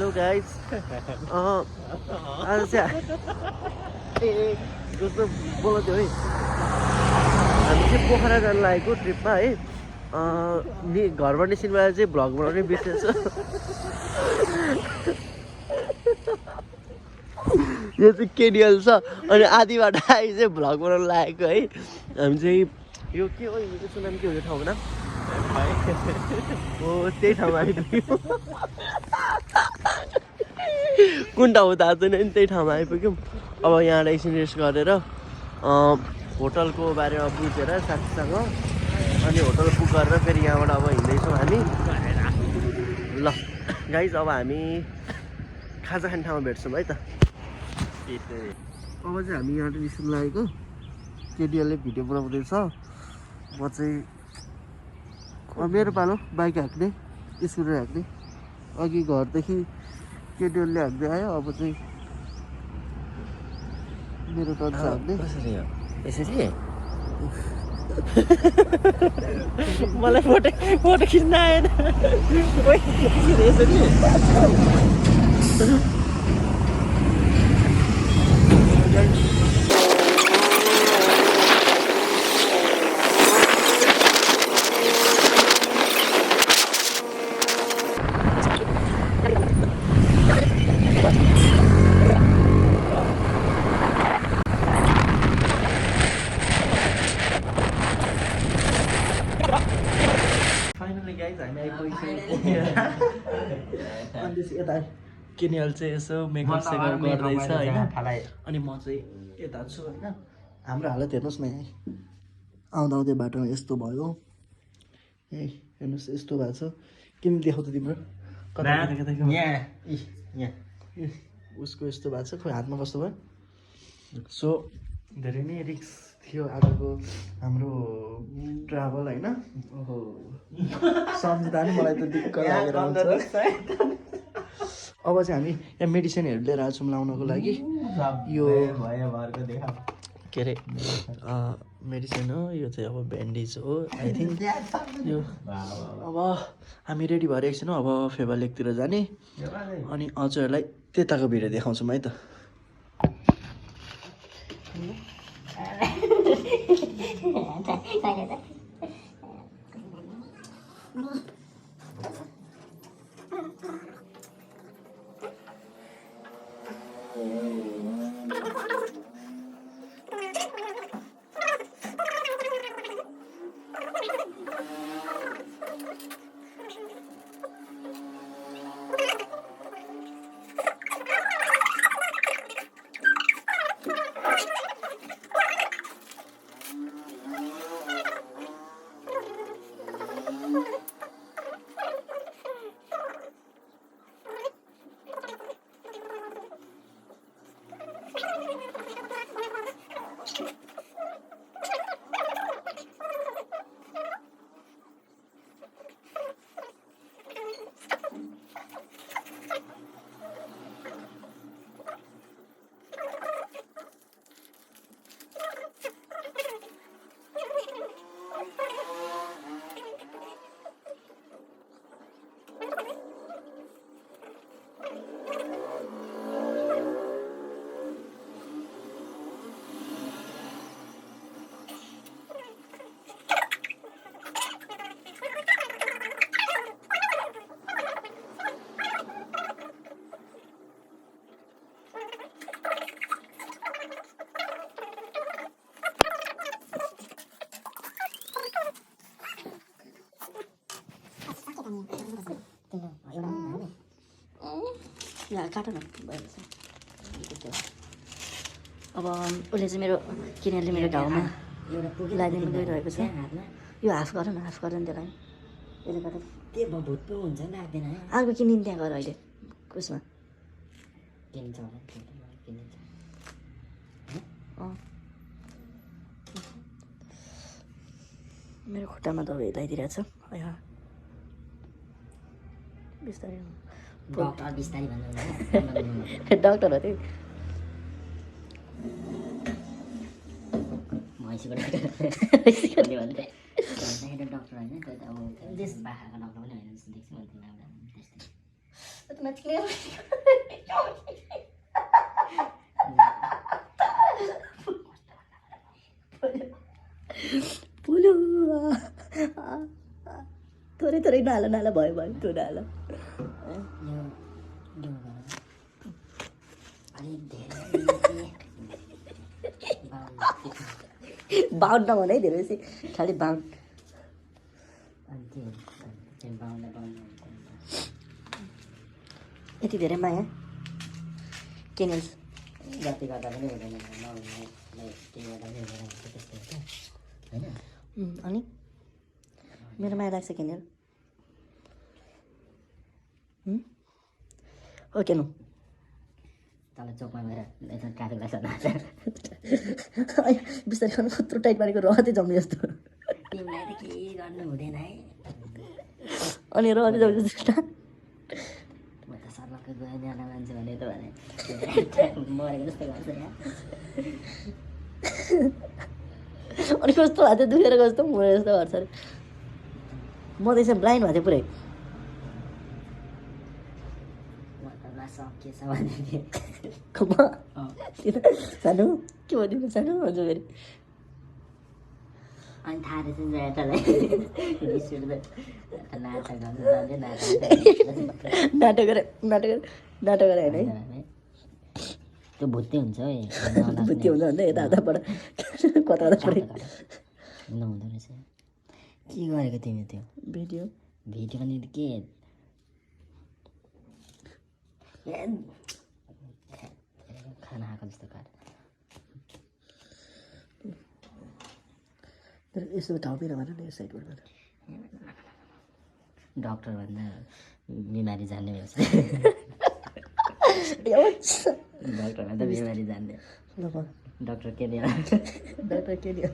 Hello guys आज चाहिँ कस्तो बोलाउँथ्यो है हामी चाहिँ पोखरा जानु लागेको ट्रिपमा है घरबाट निस्किनु बेला चाहिँ भ्लग बनाउने बिर्सेछ यो चाहिँ केडिएल छ अनि आधी बाटो आइ चाहिँ भ्लग बनाउनु लागेको है हामी चाहिँ यो के हो यसको नाम के हो यो ठाउँको नाम हो त्यही ठाउँमा आइपुग्यौँ कुन ठाउँ थाहा छैन नि त्यही ठाउँमा आइपुग्यौँ अब यहाँ एकछिन रेस्ट गरेर होटलको बारेमा बुझेर साथीसँग अनि होटल बुक गरेर फेरि यहाँबाट अब हिँड्दैछौँ हामी ल गाइज अब हामी खाजा खाने ठाउँमा भेट्छौँ है त अब चाहिँ हामी यहाँबाट निस्किनु लागेको केडिएलले भिडियो बनाउँदैछ म चाहिँ मेरो पालो बाइक हाँक्ने स्कुटर हाँक्ने अघि घरदेखि केडिएलले हाँक्दै आयो अब चाहिँ मेरो टर्न छ हाँक्ने यसरी मलाई फोटो खिच्न आएन यसरी अनि त्यसपछि यता केनियल चाहिँ यसो मेकअप सेकअप गर्दैछ होइन अनि म चाहिँ यता छु होइन हाम्रो हालत हेर्नुहोस् न यहाँ आउँदा आउँदै बाटोमा यस्तो भयो ए हेर्नुहोस् यस्तो भएको छ के देखाउँछ तिम्रो उसको यस्तो भएको छ खोइ हातमा कस्तो भयो सो धेरै नै रिक्स थियो आजको हाम्रो ट्राभल होइन ओहो सम्झिँदा नि मलाई त दिक्क लागेर आउँछ अब चाहिँ हामी यहाँ मेडिसिनहरू लिएर आएको छौँ लाउनको लागि यो के अरे मेडिसिन हो यो चाहिँ अब ब्यान्डेज हो आई थिङ्क यो अब हामी रेडी भएर एकछिन हो अब फेवा लेकतिर जाने अनि हजुरहरूलाई त्यताको भिडियो देखाउँछौँ है त काट न अब उसले चाहिँ मेरो किनेरले मेरो घाउमा लगाइदिनु गइरहेको छ यो हाफ गर न हाफ गर नि त्यसलाई यसले गर्दा के भुट पो हुन्छ नि लाग्दैन है अर्को किनिन् त्यहाँ गएर अहिले उसमा किन्छ होला किनिन्छ मेरो खुट्टामा दबाई लगाइदिरहेको छ बिस्तारै डक्टर बिस्तारै भन्नु डक्टर हो त्यो भैँसीको डक्टर होइन त्यो त अब बाख्राको डक्टर पनि होइन जस्तो देख्छु मैले त्यस्तै नाच्ने पुलु थोरै थोरै नाला नाला भयो भयो त्यो नाला बाउन्ड नभने है धेरै बेसी खालि बाउन्ड यति धेरै माया केनेल्स जति गर्दा पनि हुँदैन नहुने केही गर्दा पनि हुँदैन त्यस्तै हो क्या होइन अनि मेरो माया लाग्छ केनेल हो केनु तल चोकमा गएर यसो ट्राफिक लाइट बिस्तारै गर्नु कत्रो टाइट पारेको रहतै जम्ने जस्तो तिमीलाई त केही गर्नु हुँदैन है अनि रहतै जम्ने जस्तो म त सर्लक्कै गयो जाने मान्छे भने त भने मरेको जस्तो गर्छ यहाँ अनि कस्तो भएको थियो दुखेर कस्तो मरे जस्तो गर्छ अरे म त यसो ब्लाइन्ड भएको थिएँ पुरै सकिएछ भने सानो के भनिदिनु सानो भन्छु फेरि अनि थाहा रहेछ ज्याटालाई रिस उठ्दै नाटक गर्नु जान्थ्यो नाटक गरे होइन है त्यो भुत्ते हुन्छ है बुद्धि हुन्छ भने यता यताबाट कता कता पऱ्यो नहुँदो रहेछ के गरेको तिमी त्यो भिडियो नि के खाना खाएको जस्तो काट यस्तो ठाउँतिर भन न यो साइडबाट भन डक्टर भन्दा बिमारी जान्ने भएछ डक्टर भन्दा बिमारी जान्ने ल भन डक्टर के दियो डाक्टर के दियो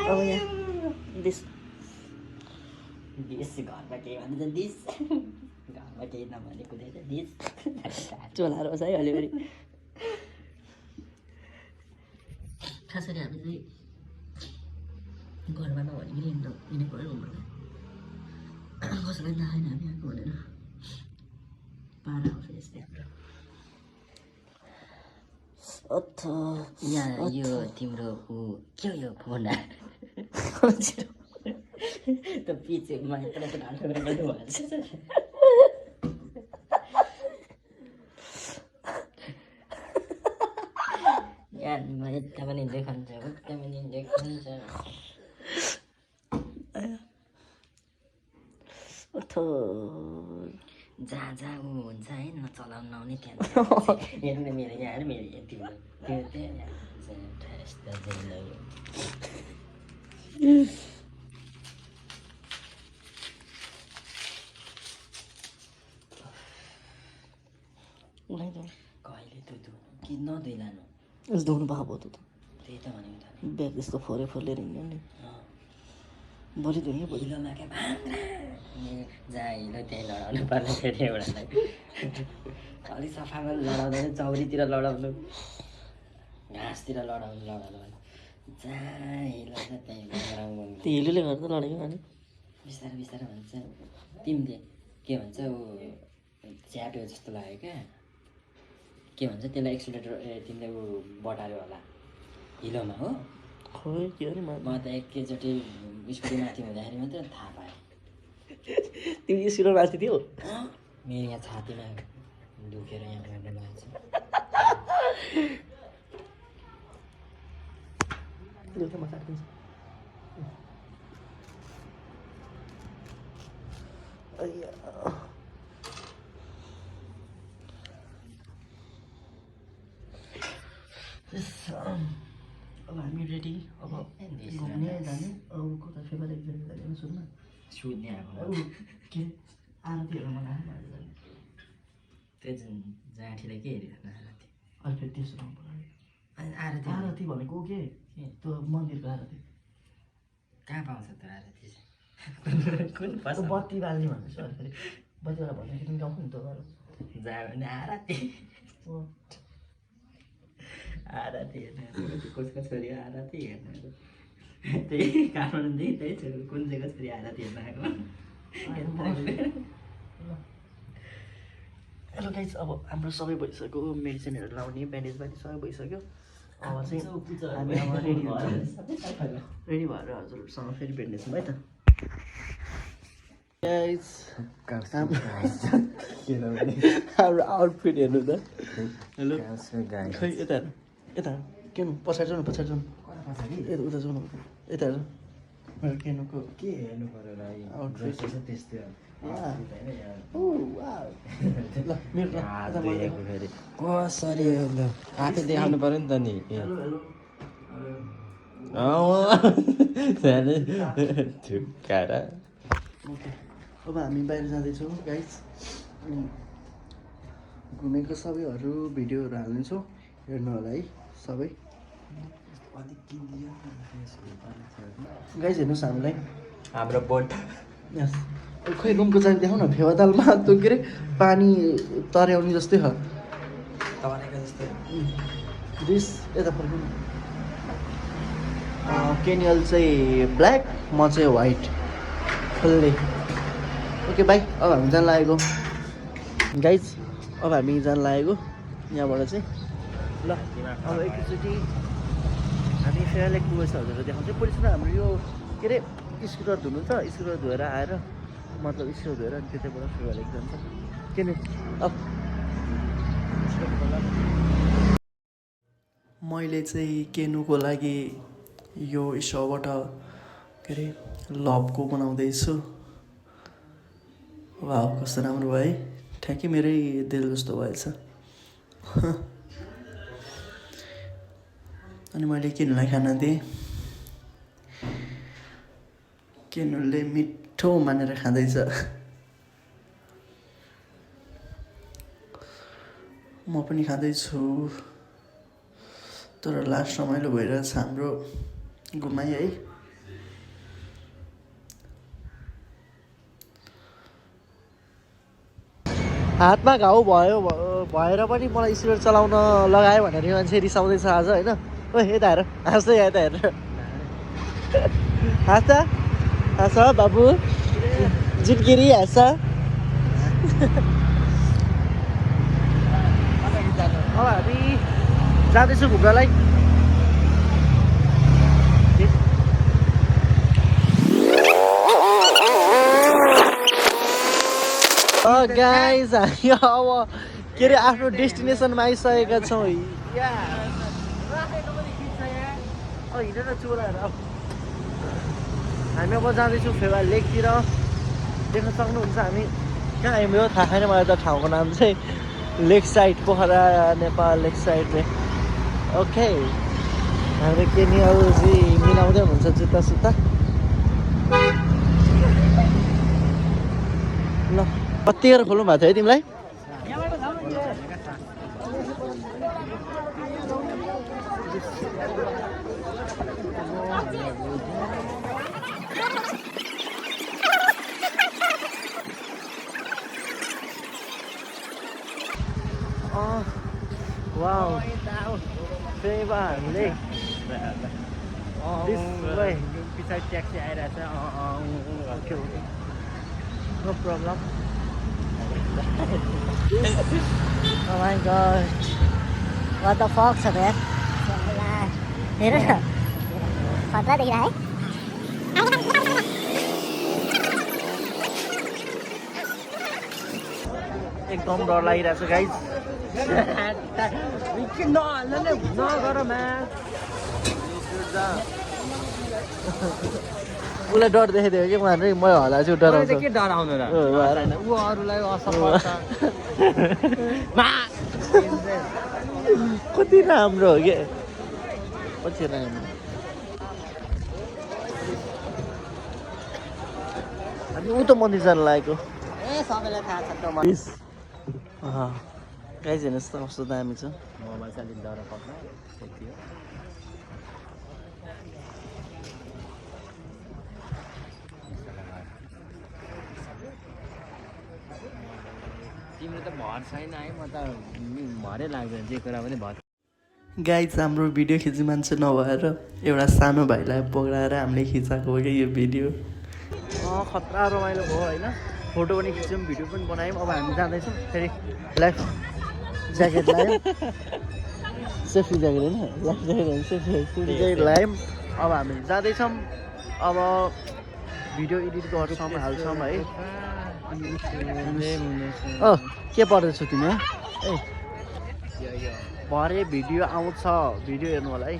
अब यहाँ दिस घरमा केही भन्दैछ दिस घरमा केही नभने कुदैछ दिस चोलाएर बस है अलिअलि खास गरी हामी चाहिँ घरमा नभनिकन हिँडेको है उनीहरूलाई कसैलाई नखाएन हामी आएको भनेर पारा आउँछ यस्तै हाम्रो यहाँ यो तिम्रो ऊ के हो यो फोन त पिछेमा यत्रो ढाल्टो गर्नु भन्छ यहाँ यता पनि देखाउँछ उता पनि देखाउँछ जहाँ जहाँ ऊ हुन्छ है नचलाउनु नआउने त्यहाँ हेर्नु मेरो यहाँ मेरो तिम्रो त्यो कहिले त्यो कि नधुइलानु यस्तो धुनु भएको भयो त त्यही त भनेको त ब्याग यस्तो फोरे फोरेर हिँड्यो नि भोलि धुने भोलि हिलोमा क्या भाङ्रा जहाँ हिलो त्यहीँ लडाउनु पर्ने फेरि एउटालाई अलिक सफामा लडाउँदैन चौरीतिर लडाउनु घाँसतिर लडाउनु जहाँ हिलो छ त्यहीँ लडाउनु त्यो हिलोले गर्दा लडेको अनि बिस्तारै बिस्तारै भन्छ तिमीले के भन्छ ऊ च्याप्यो जस्तो लाग्यो क्या के भन्छ त्यसलाई एक्सिलेटर तिमीले ऊ बटाल्यो होला हिलोमा हो खोइ के अरे म त एकैचोटि स्कुटी माथि हुँदाखेरि मात्रै थाहा पाएँ तिमी स्कुल माथि थियो मेरो यहाँ छातीमा दुखेर यहाँ गर्नु लागेको अब हामी रेडी अब घुम्ने जाने अब कता फेबर एक्जाम जाने सुन्नु सुत्ने आएको के आरती हेर्न मन आयो त्यो जुन जाँठीलाई के हेरिरहेको आरती अहिले फेरि त्यसो नपर्ने अनि आरती आरती भनेको के त्यो मन्दिरको आरती कहाँ पाउँछ त आरती कुन बत्ती बाल्ने भन्दैछु अहिले फेरि बत्तीवाला भन्दाखेरि तिमी गाउँछ नि त जा भने आरती आरती हेर्नु कसको छोरी आरती हेर्नु त्यही काठमाडौँदेखि त्यही छोरी कुन चाहिँको छोरी आरती हेर्नु आएको गाइस अब हाम्रो सबै भइसक्यो मेडिसिनहरू लाउने ब्यान्डेज बान्डेज सबै भइसक्यो अब चाहिँ हामी अब रेडी भएर हजुरहरूसँग फेरि भेट्नेछौँ है त गाइस हाम्रो आउटफिट हेर्नु त हेलो खै यता यता केनु पछाडि जाउँ न पछाडि जाउँ यता उता जाउँ न यता हेर मेरो केनुको के हेर्नु पर्यो र आउटफिट त्यस्तै ल मेरो फेरि कसरी आफै देखाउनु पर्यो नि त नि थुक्काएर ओके अब हामी बाहिर जाँदैछौँ गाइस अनि घुमेको सबैहरू भिडियोहरू हाल्नेछौँ हेर्नु होला है सबै गाइस हेर्नुहोस् हामीलाई हाम्रो बोट यस खोइ रुमको चाबी देखाउन फेवातालमा त्यो के अरे पानी तर्याउने जस्तै छ तरेको जस्तै दिस यता फर्कौँ केनियल चाहिँ ब्ल्याक म चाहिँ व्हाइट फुल्ली ओके बाई अब हामी जान लागेको गाइज अब हामी जान लागेको यहाँबाट चाहिँ ल अब एकैचोटि हामी फेरि पुगेछ हजुर देखाउँछ पुलिसमा हाम्रो यो के अरे स्कुटर धुनु छ स्कुटर धोएर आएर मतलब स्कुटर धोएर अनि त्यतैबाट फेरि जान्छ किन अब मैले चाहिँ केनुको लागि यो स्टोभबाट के अरे लभको बनाउँदैछु वा कस्तो राम्रो भयो है ठ्याक्कै मेरै दिल जस्तो भएछ अनि मैले केनुलाई खाना दिएँ केनुले मिठो मानेर खाँदैछ म पनि खाँदैछु तर लास्ट रमाइलो भइरहेछ हाम्रो घुमाइ है हातमा घाउ भयो भएर पनि मलाई स्कुटर चलाउन लगायो भनेर यो मान्छे रिसाउँदैछ आज होइन ओ यता हेर हाँस्दै यता हेर हाँस हाँस बाबु जिटगिरी हाँस अब हामी जाँदैछौँ घुम्नलाई गाइज हामी अब के अरे आफ्नो डेस्टिनेसनमा आइसकेका छौँ हिँडेर चोराहरू अब हामी अब जाँदैछौँ फेवा लेकतिर देख्न सक्नुहुन्छ हामी कहाँ आयौँ थाहा छैन मलाई त ठाउँको नाम चाहिँ लेक साइड पोखरा नेपाल लेक साइड ओके हाम्रो केनियल चाहिँ मिलाउँदै हुनुहुन्छ जुत्ता सुत्ता ल कतिखेर खोल्नु भएको थियो है तिमीलाई वाउ फेवा हामीले पछाडि ट्याक्सी आइरहेछ okay okay no problem Oh my god. What the fuck छ यार हेर न खतरा देखिरहेको है एकदम डर लागिरहेछ गाइज नगर उसलाई डर देखाइदियो कि उहाँहरू म हल्लाछु डराउँछ के डराउनु र ऊ अरूलाई असर कति राम्रो हो कि कति राम्रो हामी ऊ त मन्दिर जानु लागेको ए सबैलाई थाहा छ त गाइज हेर्नुहोस् त कस्तो दामी छ मोबाइल चाहिँ अलिक डर पर्छ त्यति हो तिम्रो त भर छैन है म त भरै लाग्दैन जे कुरा पनि भर गाइज हाम्रो भिडियो खिच्ने मान्छे नभएर एउटा सानो भाइलाई पक्राएर हामीले खिचाएको हो कि यो भिडियो खतरा रमाइलो भयो होइन फोटो पनि खिच्यौँ भिडियो पनि बनायौँ अब हामी जाँदैछौँ फेरि लाइफ ज्याकेट लगायौँ सेफ्टी ज्याकेट होइन लाइफ ज्याकेट होइन सेफ्टी ज्याकेट लगायौँ अब हामी जाँदैछौँ अब भिडियो एडिट गर्छौँ हाल्छौँ है के पढ्दैछौ तिमी है भरे भिडियो आउँछ भिडियो हेर्नु होला है